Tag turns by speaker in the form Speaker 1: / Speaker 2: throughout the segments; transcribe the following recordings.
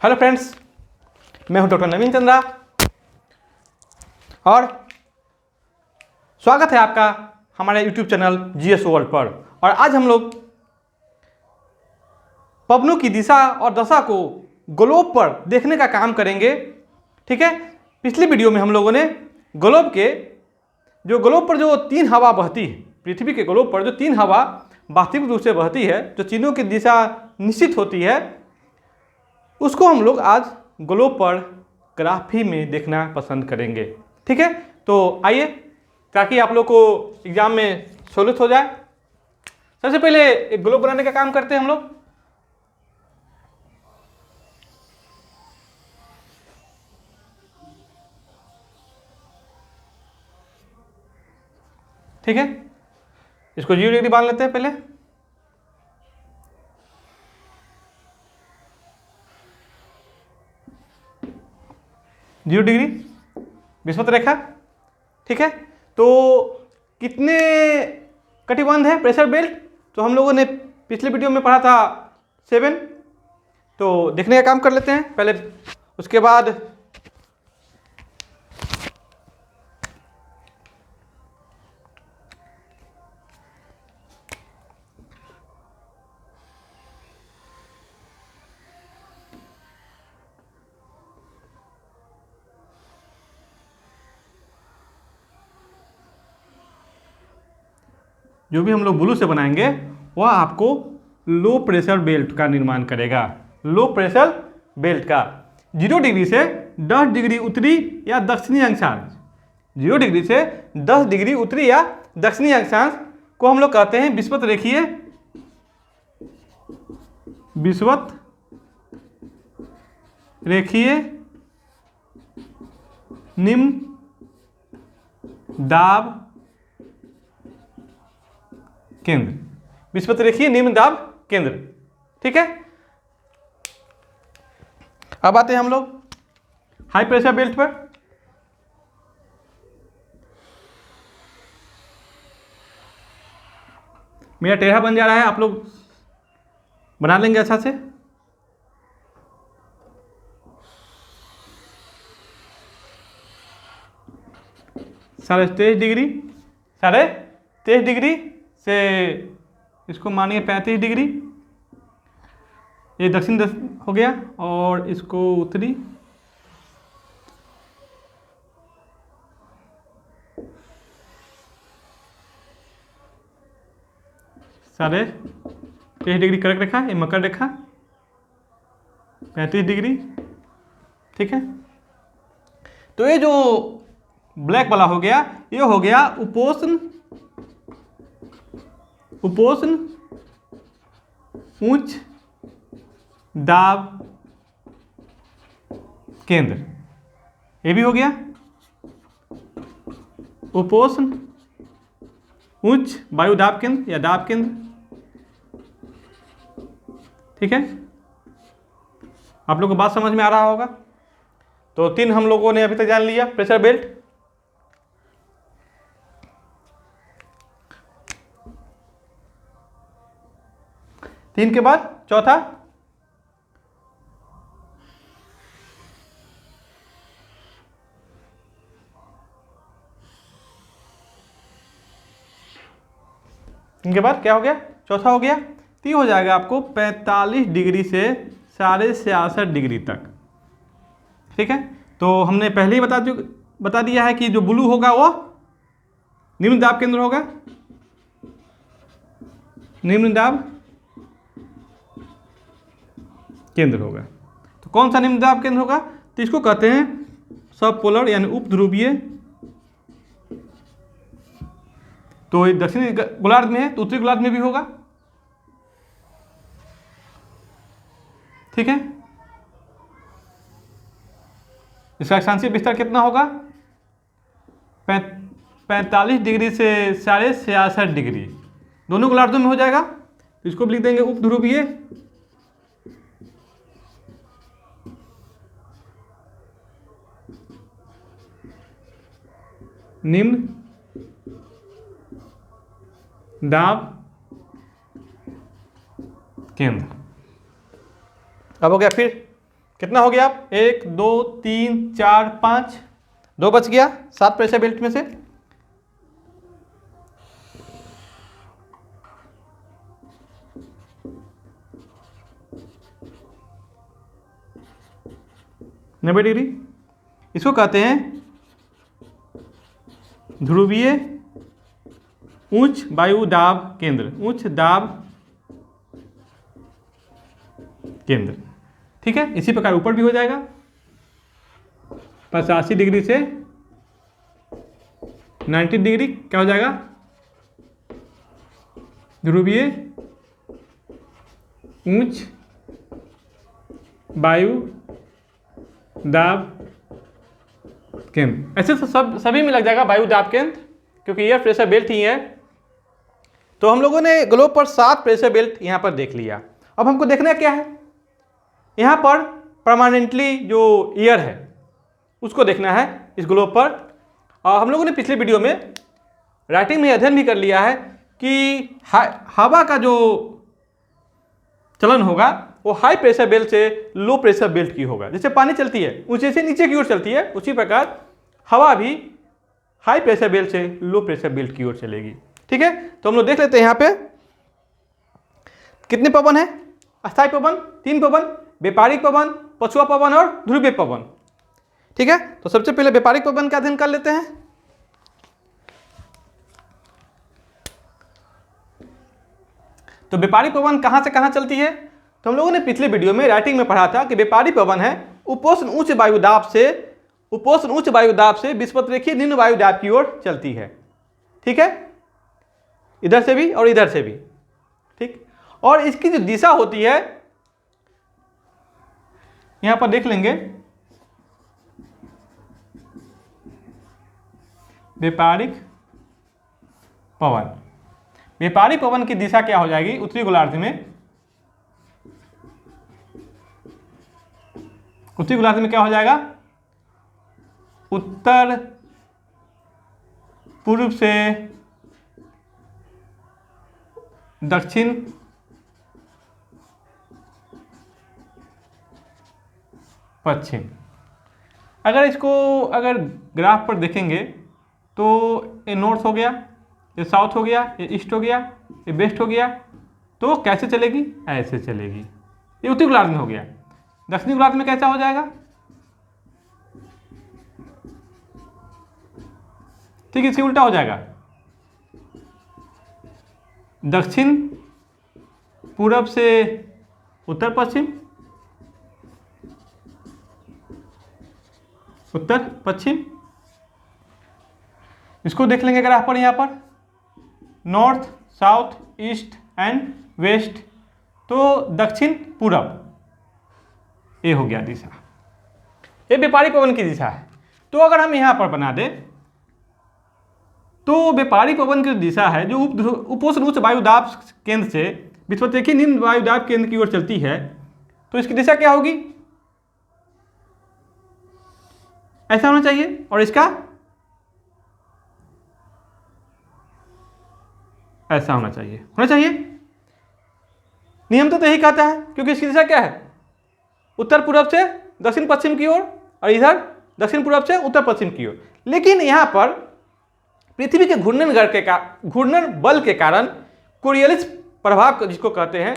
Speaker 1: Hello friends, मैं हूं doctor नवीन चंद्रा और स्वागत है आपका हमारे यूट्यूब चैनल जीएस वर्ल्ड पर। और आज हम लोग पवनों की दिशा और दशा को ग्लोब पर देखने का काम करेंगे। ठीक है, पिछली वीडियो में हम लोगों ने ग्लोब पर जो तीन हवा बहती है, पृथ्वी के ग्लोब पर जो तीन हवा वास्तविक रूप से बहती है, जो तीनों की दिशा निश्चित होती है, उसको हम लोग आज ग्लोब पर ग्राफी में देखना पसंद करेंगे। ठीक है, तो आइए, ताकि आप लोग को एग्जाम में सहूलियत हो जाए। सबसे पहले एक ग्लोब बनाने का काम करते हैं हम लोग। ठीक है, इसको 0 डिग्री बांध लेते हैं पहले। जीरो डिग्री विषुवत रेखा। ठीक है, तो कितने कटिबंध है प्रेशर बेल्ट? तो हम लोगों ने पिछले वीडियो में पढ़ा था 7। तो देखने का काम कर लेते हैं पहले, उसके बाद जो भी हम लोग ब्लू से बनाएंगे वह आपको लो प्रेशर बेल्ट का निर्माण करेगा। लो प्रेशर बेल्ट का 0 डिग्री से 10 डिग्री उत्तरी या दक्षिणी अक्षांश, 0 डिग्री से 10 डिग्री उत्तरी या दक्षिणी अक्षांश को हम लोग कहते हैं विषुवत रेखीय निम्न दाब केंद्र। विषुवत रेखीय निम्न दाब केंद्र। ठीक है, अब आते हैं हम लोग हाई प्रेशर बेल्ट पर। मेरा टेढ़ा बन जा रहा है, आप लोग बना लेंगे अच्छा से। साढ़े 23 डिग्री से इसको मानिए 35 डिग्री, ये दक्षिण हो गया, और इसको उत्तरी, साढ़े 23 डिग्री करेक्ट रेखा, ये मकर रेखा 35 डिग्री। ठीक है, तो ये जो ब्लैक वाला हो गया, ये हो गया उपोष्ण उच्च दाब केंद्र। ये भी हो गया उपोष्ण उच्च वायु दाब केंद्र या दाब केंद्र। ठीक है, आप लोग को बात समझ में आ रहा होगा। तो 3 हम लोगों ने अभी तक जान लिया प्रेशर बेल्ट। तीन के बाद चौथा इनके बाद क्या हो गया? चौथा हो गया। तो हो जाएगा आपको 45 डिग्री से 66.5 डिग्री तक। ठीक है, तो हमने पहले ही बता दिया है कि जो ब्लू होगा वो निम्न दाब केंद्र होगा, निम्न दाब केंद्र होगा। तो कौन सा निम्न दाब केंद्र होगा? तो इसको कहते हैं सब पोलर यानी उप ध्रुवीय। तो ये दक्षिणी गोलार्ध में है, तो उत्तरी गोलार्ध में भी होगा। ठीक है, इसका अक्षांशीय विस्तार कितना होगा? 45 डिग्री से 66.5 डिग्री, दोनों गोलार्धों में हो जाएगा। तो इसको भी लिख देंगे उप ध्रुवीय। निम्न दाब केंद्र। अब हो गया फिर कितना हो गया? 1 2 3 4 5, 2 बच गया 7 प्रेशर बेल्ट में से। नब्बे डिग्री, इसको कहते हैं ध्रुवीय उच्च वायु दाब केंद्र, उच्च दाब केंद्र। ठीक है, इसी प्रकार ऊपर भी हो जाएगा 85 डिग्री से 90 डिग्री, क्या हो जाएगा? ध्रुवीय उच्च वायु दाब केंद्र। ऐसे तो सभी में लग जाएगा वायु दाब केंद्र, क्योंकि एयर प्रेशर बेल्ट ही है। तो हम लोगों ने ग्लोब पर 7 प्रेशर बेल्ट यहाँ पर देख लिया। अब हमको देखना क्या है? यहाँ पर परमानेंटली जो एयर है उसको देखना है इस ग्लोब पर। हम लोगों ने पिछले वीडियो में राइटिंग में अध्ययन भी कर लिया है कि हवा का जो चलन होगा वो हाई प्रेशर बेल्ट से लो प्रेशर बेल्ट की होगा। जैसे पानी चलती है ऊंचे से नीचे की ओर चलती है, उसी प्रकार हवा भी हाई प्रेशर बेल्ट से लो प्रेशर बेल्ट की ओर चलेगी। ठीक है, तो हम लोग देख लेते हैं यहाँ पे कितने पवन है? अस्थायी पवन 3 पवन, व्यापारिक पवन, पछुआ पवन और ध्रुवीय पवन। ठीक है, तो सबसे पहले व्यापारिक पवन का अध्ययन कर लेते हैं। तो व्यापारिक पवन कहां से कहां चलती है? तो हम लोगों ने पिछले वीडियो में राइटिंग में पढ़ा था कि व्यापारिक पवन है उपोष्ण उच्च वायुदाब से विषुवत-रेखीय निम्न वायुदाब की ओर चलती है। ठीक है, इधर से भी और इधर से भी। ठीक, और इसकी जो दिशा होती है यहां पर देख लेंगे, व्यापारिक पवन की दिशा क्या हो जाएगी? उत्तरी गोलार्ध में, उत्तरी गोलार्ध में क्या हो जाएगा? उत्तर पूर्व से दक्षिण पश्चिम। अगर ग्राफ पर देखेंगे तो ये नॉर्थ हो गया, ये साउथ हो गया, ये ईस्ट हो गया, ये वेस्ट हो गया। तो कैसे चलेगी? ऐसे चलेगी। ये उत्तरी गोलार्ध में हो गया। दक्षिणी गोलार्ध में कैसा हो जाएगा? ठीक है, इसके उल्टा हो जाएगा। दक्षिण पूरब से उत्तर पश्चिम, उत्तर पश्चिम। इसको देख लेंगे ग्राफ पर, यहां पर north, south, east and west. तो दक्षिण पूरब ये हो गया दिशा, ये व्यापारिक पवन की दिशा है। तो अगर हम यहां पर बना दें तो व्यापारिक पवन की दिशा है जो उपोष्ण उच्च वायुदाब केंद्र से विषुवत-रेखीय निम्न वायुदाब केंद्र की ओर चलती है, तो इसकी दिशा क्या होगी? ऐसा होना चाहिए। और इसका ऐसा होना चाहिए। नियम तो यही कहता है, क्योंकि इसकी दिशा क्या है? उत्तर पूर्व से दक्षिण पश्चिम की ओर, और इधर दक्षिण पूर्व से उत्तर पश्चिम की ओर। लेकिन यहां पर पृथ्वी के घूर्णन बल के कारण कोरियोलिस प्रभाव जिसको कहते हैं,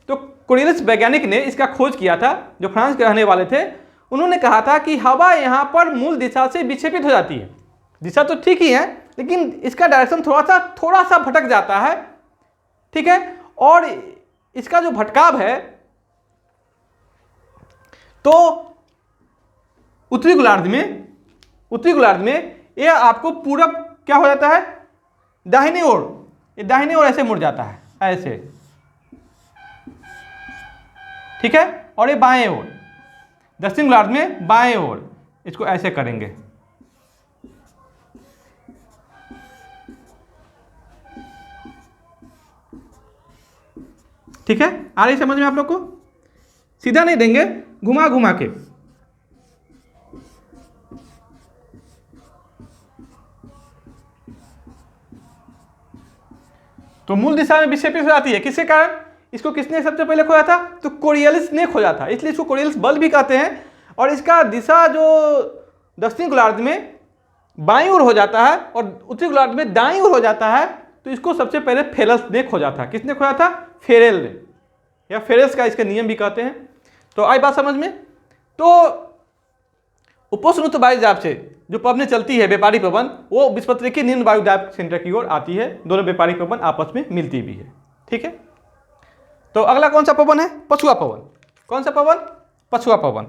Speaker 1: तो कोरियोलिस वैज्ञानिक ने इसका खोज किया था, जो फ्रांस के रहने वाले थे। उन्होंने कहा था कि हवा यहाँ पर मूल दिशा से विक्षेपित हो जाती है। दिशा तो ठीक ही है, लेकिन इसका डायरेक्शन थोड़ा सा भटक जाता है। ठीक है, और इसका जो भटकाव है तो उत्तरी गोलार्ध में यह आपको पूरब क्या हो जाता है? दाहिने ओर, ये दाहिने ओर ऐसे मुड़ जाता है, ऐसे। ठीक है, और ये बाएं ओर, दक्षिण गोलार्ध में बाएं ओर, इसको ऐसे करेंगे। ठीक है, आ रही समझ में आप लोग को? सीधा नहीं देंगे, घुमा घुमा के। तो मूल दिशा में विक्षेपित हो जाती है, किसके कारण? इसको किसने सबसे पहले खोजा था? तो कोरियलिस ने खोजा था, इसलिए इसको कोरियलिस बल्ब भी कहते हैं। और इसका दिशा जो दक्षिण गोलार्ध में बाईं ओर हो जाता है और उत्तरी गोलार्ध में दाईं ओर हो जाता है, तो इसको सबसे पहले फेरेल्स ने खोजा था। किसने खोजा था? फेरेल ने, या फेरेल्स का इसका नियम भी कहते हैं। तो आई बात समझ में? तो उपोष्ण वायुदाब से जो पवनें चलती है व्यापारी पवन, वो विषुवत के निम्न वायुदाब सेंटर की ओर आती है, दोनों व्यापारी पवन आपस में मिलती भी है। ठीक है, तो अगला कौन सा पवन है? पछुआ पवन। कौन सा पवन? पछुआ पवन।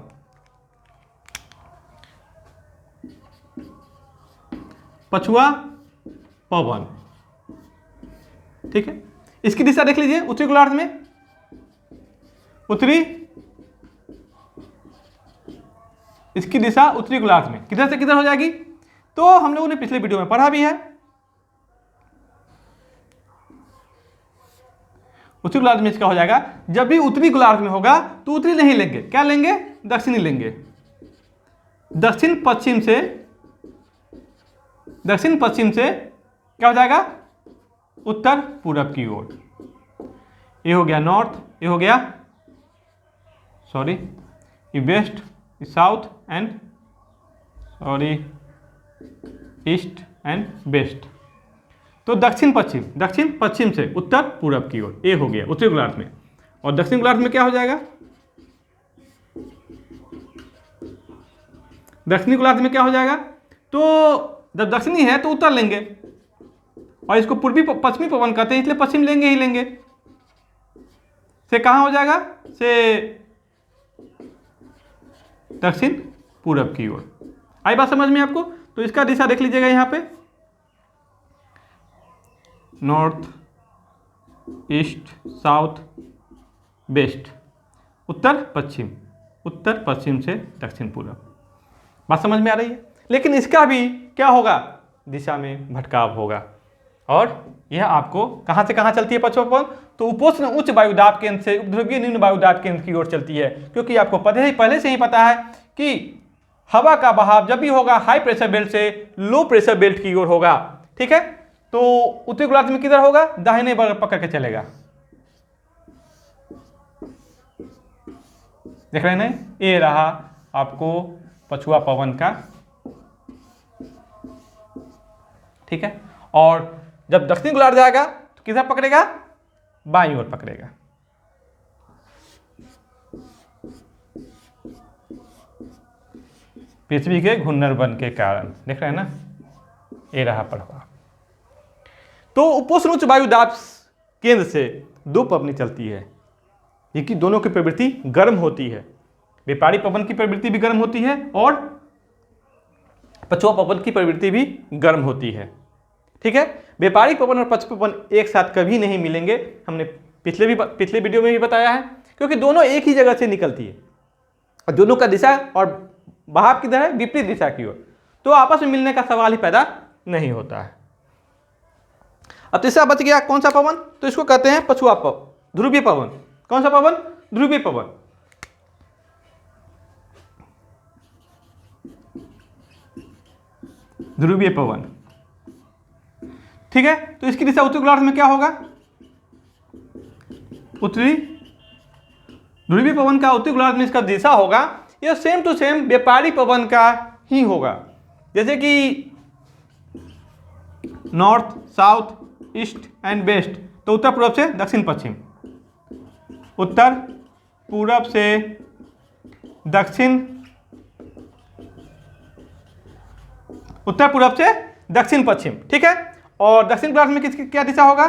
Speaker 1: पछुआ पवन, ठीक है। इसकी दिशा देख लीजिए, उत्तरी गोलार्ध में उत्तरी, इसकी दिशा उत्तरी गोलार्ध में किधर से किधर हो जाएगी? तो हम लोगों ने पिछले वीडियो में पढ़ा भी है। उत्तरी गोलार्ध में इसका हो जाएगा, जब भी उत्तरी गोलार्ध में होगा तो उत्तरी नहीं लेंगे, क्या लेंगे? दक्षिणी लेंगे। दक्षिण पश्चिम से क्या हो जाएगा? उत्तर पूरब की ओर। ये हो गया नॉर्थ, ये हो गया ये west, south and east and west. तो दक्षिण पश्चिम से उत्तर पूरब की ओर, ये हो गया उत्तरी गोलार्ध में। और दक्षिण गोलार्ध में क्या हो जाएगा? दक्षिणी गोलार्ध में क्या हो जाएगा? तो जब दक्षिणी है तो उत्तर लेंगे, और इसको पूर्वी पश्चिमी पवन कहते हैं, इसलिए पश्चिम लेंगे ही लेंगे। से कहाँ हो जाएगा? से दक्षिण पूरब की ओर। आई बात समझ में आपको? तो इसका दिशा देख लीजिएगा यहाँ पे, नॉर्थ, ईस्ट, साउथ, वेस्ट, उत्तर पश्चिम से दक्षिण पूरब। बात समझ में आ रही है? लेकिन इसका भी क्या होगा? दिशा में भटकाव होगा। और यह आपको कहां से कहां चलती है पछुआ पवन? तो उपोष्ण उच्च वायुदाब केंद्र से उपध्रुवीय निम्न वायुदाब केंद्र की ओर चलती है, क्योंकि आपको पहले से ही पता है कि हवा का बहाव जब भी होगा हाई प्रेशर बेल्ट से लो प्रेशर बेल्ट की ओर होगा। ठीक है, तो उत्तरी गोलार्ध में किधर होगा? दाहिने बगल पकड़ के चलेगा। देख रहे हैं? ये रहा आपको पछुआ पवन का। ठीक है, और जब दक्षिण गोलार्ध जाएगा तो किधर पकड़ेगा? बाईं ओर पकड़ेगा। पृथ्वी के घूर्णन बल के कारण। देख रहे हैं ना? ये रहा प्रभाव। तो उपोष्ण उच्च वायुदाब केंद्र से दो पवनें चलती है, ये कि दोनों की प्रवृत्ति गर्म होती है। व्यापारी पवन की प्रवृत्ति भी गर्म होती है और पछुआ पवन की प्रवृत्ति भी गर्म होती है। ठीक है, व्यापारी पवन और पछुआ पवन एक साथ कभी नहीं मिलेंगे, हमने पिछले वीडियो में भी बताया है, क्योंकि दोनों एक ही जगह से निकलती है और दोनों का दिशा और बहाव किधर है? विपरीत दिशा की ओर। तो आपस में मिलने का सवाल ही पैदा नहीं होता है। अब तीसरा बच गया कौन सा पवन? तो इसको कहते हैं पछुआ पवन, ध्रुवीय पवन। कौन सा पवन? ध्रुवीय पवन। ध्रुवीय पवन, ठीक है। तो इसकी दिशा उत्तरी गोलार्ध में क्या होगा? उत्तरी ध्रुवीय पवन का उत्तरी गोलार्ध में इसका दिशा होगा, यह सेम टू सेम व्यापारी पवन का ही होगा। जैसे कि north, south, east and west, तो उत्तर पूर्व से दक्षिण पश्चिम, उत्तर पूरब से दक्षिण, उत्तर पूरब से दक्षिण पश्चिम। ठीक है, और दक्षिण गोलार्ध में किसकी क्या दिशा होगा?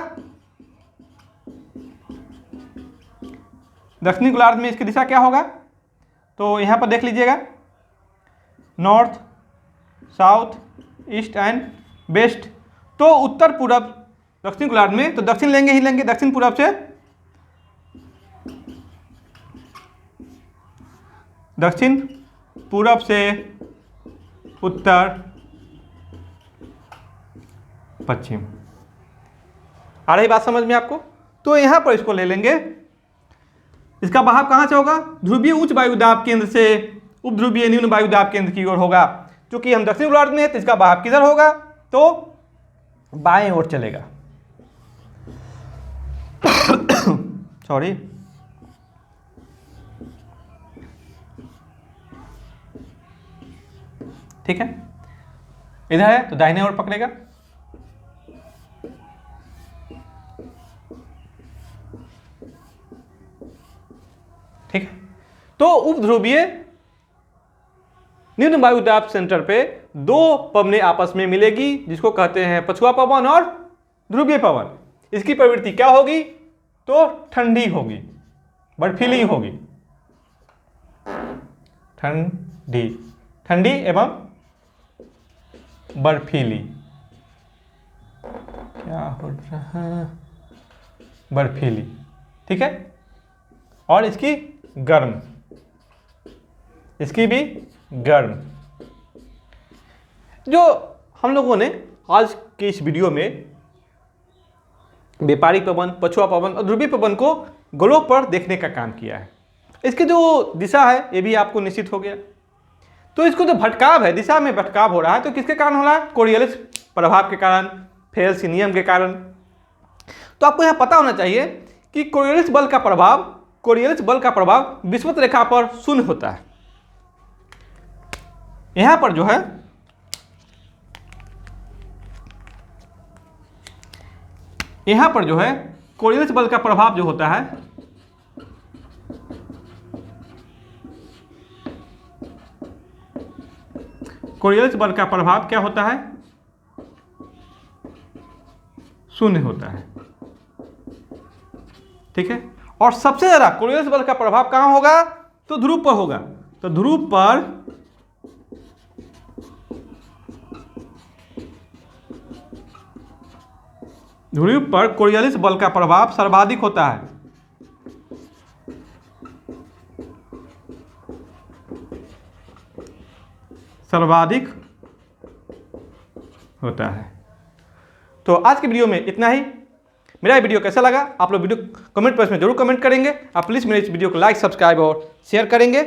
Speaker 1: दक्षिणी गोलार्ध में इसकी दिशा क्या होगा? तो यहां पर देख लीजिएगा, north, south, east and west. तो उत्तर पूरब दक्षिण गोलार्ध में तो दक्षिण लेंगे ही लेंगे, दक्षिण पूरब से दक्षिण पूरब से उत्तर पश्चिम। आ रही बात समझ में आपको? तो यहां पर इसको ले लेंगे, इसका बहाव कहां से होगा? ध्रुवीय उच्च वायुदाब केंद्र से उपध्रुवीय निम्न वायुदाब केंद्र की ओर होगा। क्योंकि हम दक्षिण गोलार्ध में है तो इसका बहाव किधर होगा? तो बाएं ओर चलेगा। सॉरी, ठीक है, इधर है तो दाहिने ओर पकड़ेगा, ठीक है। तो उपध्रुवीय निम्न वायु दाब सेंटर पे दो पवनें आपस में मिलेगी जिसको कहते हैं पछुआ पवन और ध्रुवीय पवन। इसकी प्रवृत्ति क्या होगी? तो ठंडी होगी, बर्फीली होगी, ठंडी, ठंडी एवं बर्फीली। क्या हो रहा है? बर्फीली, ठीक है। और इसकी गर्म, इसकी भी गर्म। जो हम लोगों ने आज के इस वीडियो में व्यापारिक पवन, पछुआ पवन और ध्रुवीय पवन को ग्लोब पर देखने का काम किया है। इसकी जो दिशा है ये भी आपको निश्चित हो गया। तो इसको जो भटकाव है, दिशा में भटकाव हो रहा है, तो किसके कारण हो रहा है? कोरियोलिस प्रभाव के कारण, फेल्स के नियम के कारण। तो आपको यहाँ पता होना चाहिए कि कोरियोलिस बल का प्रभाव विषुवत रेखा पर शून्य होता है। यहां पर जो है कोरियोलिस बल का प्रभाव जो होता है कोरियोलिस बल का प्रभाव क्या होता है? शून्य होता है, ठीक है। और सबसे ज्यादा कोरियोलिस बल का प्रभाव कहां होगा? तो ध्रुव पर होगा। तो ध्रुव पर कोरियोलिस बल का प्रभाव सर्वाधिक होता है। सर्वाधिक होता है। तो आज की वीडियो में इतना ही। मेरा वीडियो कैसा लगा आप लोग वीडियो कमेंट बॉक्स में जरूर कमेंट करेंगे। आप प्लीज़ मेरे इस वीडियो को लाइक, सब्सक्राइब और शेयर करेंगे।